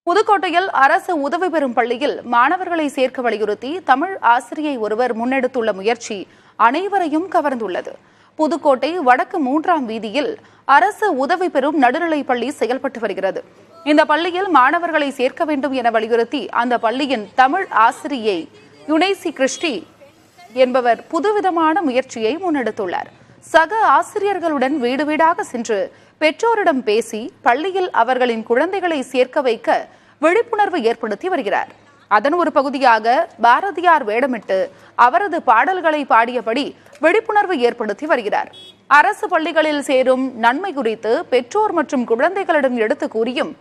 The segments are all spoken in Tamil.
புதுக்கோட்டையில் அரசு உதவி பெறும் பள்ளியில் மாணவர்களை சேர்க்க வலியுறுத்தி தமிழ் ஆசிரியை ஒருவர் முன்னெடுத்துள்ள முயற்சி அனைவரையும் கவர்ந்துள்ளது. புதுக்கோட்டை வடக்கு 3ஆம் வீதியில் அரசு உதவி பெறும் நடுநிலைப் பள்ளி செயல்பட்டு வருகிறது. இந்த பள்ளியில் மாணவர்களை சேர்க்க வேண்டும் என வலியுறுத்தி அந்த பள்ளியின் தமிழ் ஆசிரியை யுனைசி கிறிஸ்டி என்பவர் புதுவிதமான முயற்சியை முன்னெடுத்துள்ளார். சக ஆசிரியர்களுடன் வீடு வீடாக சென்று பெற்றோரிடம் பேசி பள்ளியில் அவர்களின் குழந்தைகளை சேர்க்க வைக்க விழிப்புணர்வு ஏற்படுத்தி வருகிறார். அதன் ஒரு பகுதியாக பாரதியார் வேடமிட்டு அவரது பாடல்களை பாடியபடி விழிப்புணர்வு ஏற்படுத்தி வருகிறார். அரசு பள்ளிகளில் சேரும் நன்மை குறித்து பெற்றோர் மற்றும் குழந்தைகளிடம் எடுத்து கூறியும்,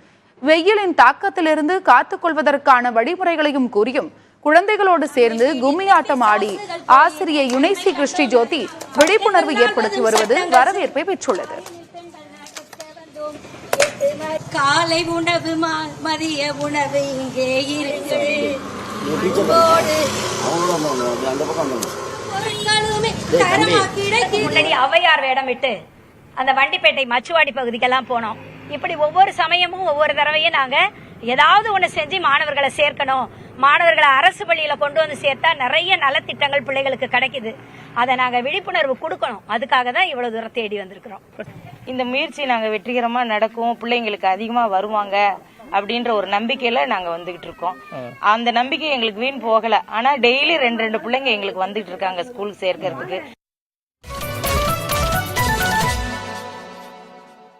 வெயிலின் தாக்கத்திலிருந்து காத்துக் கொள்வதற்கான வழிமுறைகளையும் கூறியும் குழந்தைகளோடு சேர்ந்து கும்மியாட்டம் ஆடி ஆசிரியை யுனைசி கிறிஸ்டி ஜோதி விழிப்புணர்வு ஏற்படுத்தி வருவது வரவேற்பை பெற்றுள்ளது. காலை உணவு மதிய உணவு இங்கே இருக்குது. முன்னாடி ஔவையார் வேடமிட்டு அந்த வண்டிப்பேட்டை மச்சுவாடி பகுதிக்கெல்லாம் போனோம். இப்படி ஒவ்வொரு சமயமும் ஒவ்வொரு தடவையும் நாங்க ஏதாவது ஒண்ணு செஞ்சு மாணவர்களை சேர்க்கணும், மாணவர்களை அரசு பள்ளியில கொண்டு வந்து சேர்த்தா நிறைய நலத்திட்டங்கள் பிள்ளைகளுக்கு கிடைக்குது, அதை நாங்க விழிப்புணர்வு கொடுக்கணும். அதுக்காக தான் இவ்வளவு தூரம் தேடி வந்திருக்கிறோம். இந்த முயற்சி நாங்க வெற்றிகரமா நடக்கும், பிள்ளைங்களுக்கு அதிகமா வருவாங்க அப்படின்ற ஒரு நம்பிக்கையில நாங்க வந்துகிட்டு இருக்கோம். அந்த நம்பிக்கை எங்களுக்கு வீண் போகல. ஆனா டெய்லி 2 பிள்ளைங்க எங்களுக்கு வந்துட்டு இருக்காங்க ஸ்கூலுக்கு சேர்க்கறதுக்கு.